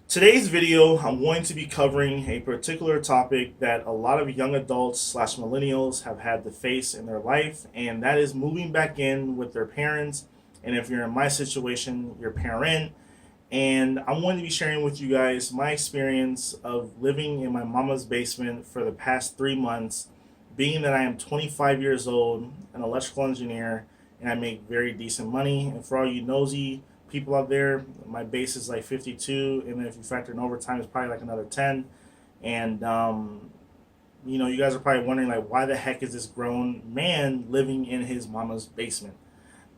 Today's video, I'm going to be covering a particular topic that a lot of young adults slash millennials have had to face in their life, and that is moving back in with their parents. And if you're in my situation, your parent. And I'm going to be sharing with you guys my experience of living in my mama's basement for the past 3 months, being that I am 25 years old, an electrical engineer, and I make very decent money. And for all you nosy people out there, my base is like 52, and then if you factor in overtime, it's probably like another 10. And you guys are probably wondering like, why the heck is this grown man living in his mama's basement?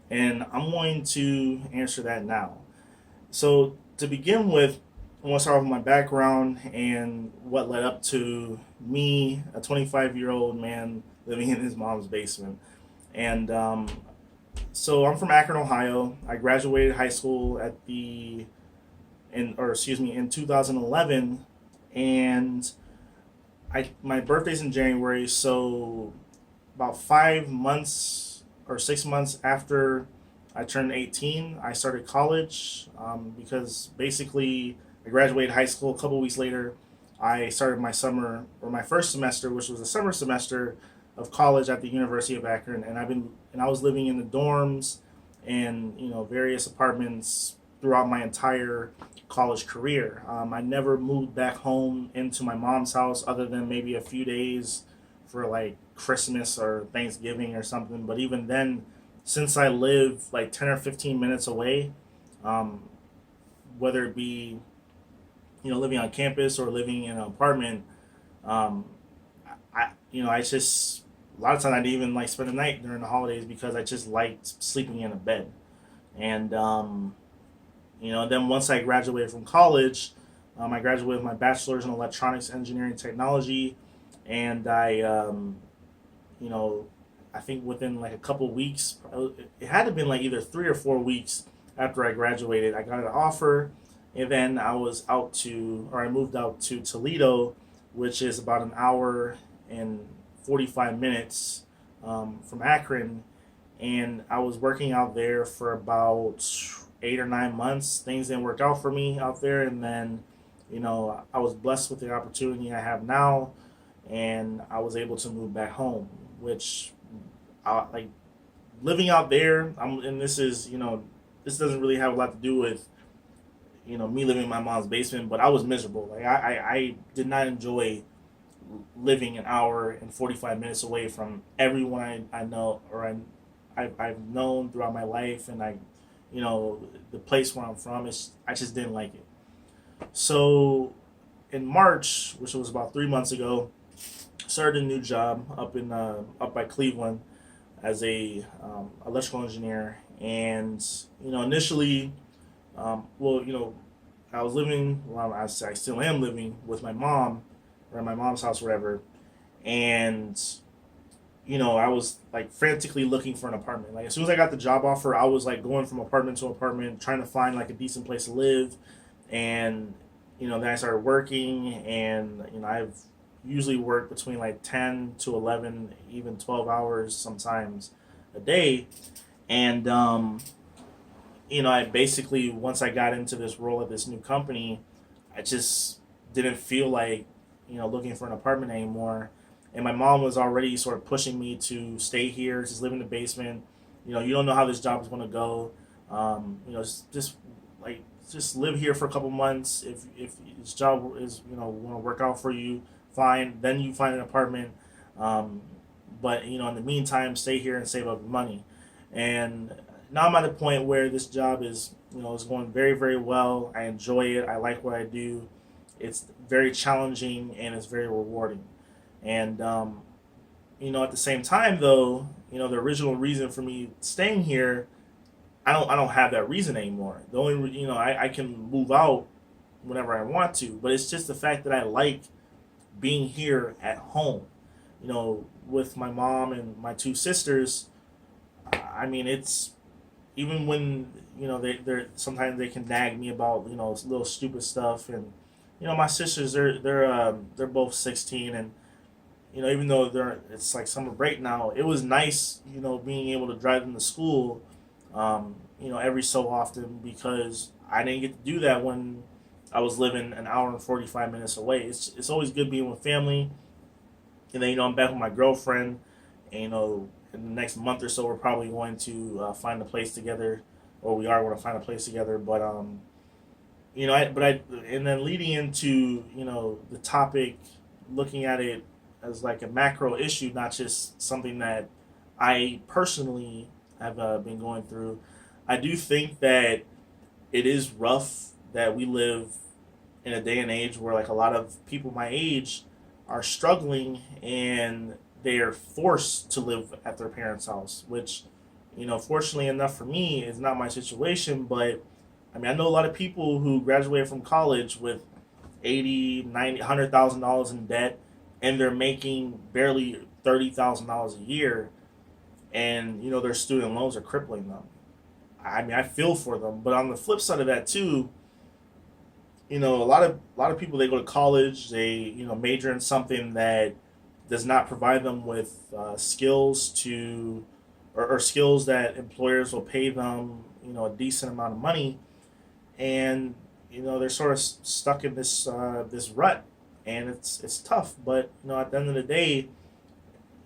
And I'm going to answer that now. So to begin with, I want to start with my background and what led up to me, a 25-year-old man living in his mom's basement. And so I'm from Akron, Ohio. I graduated high school in 2011, and my birthday's in January. So about 5 months or 6 months after I turned 18, I started college because basically I graduated high school. A couple weeks later, I started my summer or my first semester, which was a summer semester of college at the University of Akron, and I was living in the dorms and various apartments throughout my entire college career. I never moved back home into my mom's house other than maybe a few days for like Christmas or Thanksgiving or something. But even then, since I live like 10 or 15 minutes away, um, whether it be living on campus or living in an apartment, um, I just a lot of times I didn't even like spend the night during the holidays because I just liked sleeping in a bed. And then once I graduated from college, I graduated with my bachelor's in electronics engineering technology, and you know, I think within like a couple weeks, it had to have been like either 3 or 4 weeks after I graduated, I got an offer, and then I moved out to Toledo, which is about an hour and 45 minutes from Akron, and I was working out there for about 8 or 9 months. Things didn't work out for me out there, and then I was blessed with the opportunity I have now, and I was able to move back home, which like living out there. And this doesn't really have a lot to do with me living in my mom's basement, but I was miserable. Like I did not enjoy living an hour and 45 minutes away from everyone I know or I've known throughout my life, and the place where I'm from. I just didn't like it. So in March, which was about 3 months ago, started a new job up by Cleveland as a electrical engineer. And initially, well, I was living. Well, I still am living with my mom, or at my mom's house, whatever. And I was like frantically looking for an apartment. Like as soon as I got the job offer, I was like going from apartment to apartment, trying to find like a decent place to live. And then I started working, and I've usually worked between like 10 to 11, even 12 hours sometimes a day. And I basically, once I got into this role at this new company, I just didn't feel like looking for an apartment anymore. And my mom was already sort of pushing me to stay here, just live in the basement. You don't know how this job is going to go. Just like just live here for a couple months. If this job is want to work out for you, fine. Then you find an apartment. But in the meantime, stay here and save up money. And now I'm at a point where this job is going very, very well. I enjoy it. I like what I do. It's very challenging and it's very rewarding. And at the same time, though, the original reason for me staying here, I don't have that reason anymore. The only I can move out whenever I want to, but it's just the fact that I like being here at home. With my mom and my two sisters. I mean, it's even when they're sometimes they can nag me about little stupid stuff. And my sisters, they're both 16, and even though it's like summer break now, it was nice being able to drive them to school every so often, because I didn't get to do that when I was living an hour and 45 minutes away. It's always good being with family. And then, I'm back with my girlfriend. And, in the next month or so, we're probably going to find a place together, or we are going to find a place together. But, and then leading into, the topic, looking at it as like a macro issue, not just something that I personally have been going through. I do think that it is rough that we live in a day and age where like a lot of people my age are struggling and they are forced to live at their parents' house, which, fortunately enough for me, is not my situation. But I mean, I know a lot of people who graduated from college with 80, 90, $100,000 in debt, and they're making barely $30,000 a year, and their student loans are crippling them. I mean, I feel for them, but on the flip side of that too, a lot of people, they go to college, they major in something that does not provide them with skills to, or skills that employers will pay them a decent amount of money, and they're sort of stuck in this rut, and it's tough. But at the end of the day,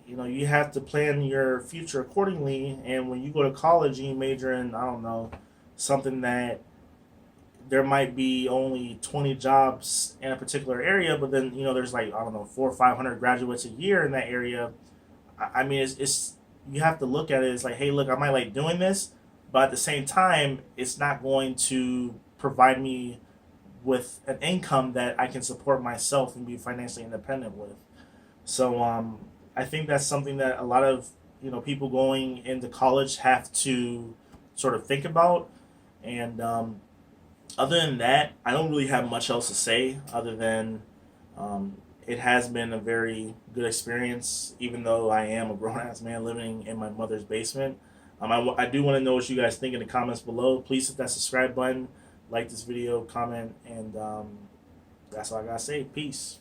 you have to plan your future accordingly. And when you go to college and you major in, I don't know, something that there might be only 20 jobs in a particular area, but then there's like, I don't know, 400 or 500 graduates a year in that area. I mean, it's you have to look at it as like, hey, look, I might like doing this, but at the same time, it's not going to provide me with an income that I can support myself and be financially independent with. So I think that's something that a lot of people going into college have to sort of think about. And other than that, I don't really have much else to say other than it has been a very good experience, even though I am a grown ass man living in my mother's basement. I do want to know what you guys think in the comments below. Please hit that subscribe button, like this video, comment, and that's all I gotta say. Peace.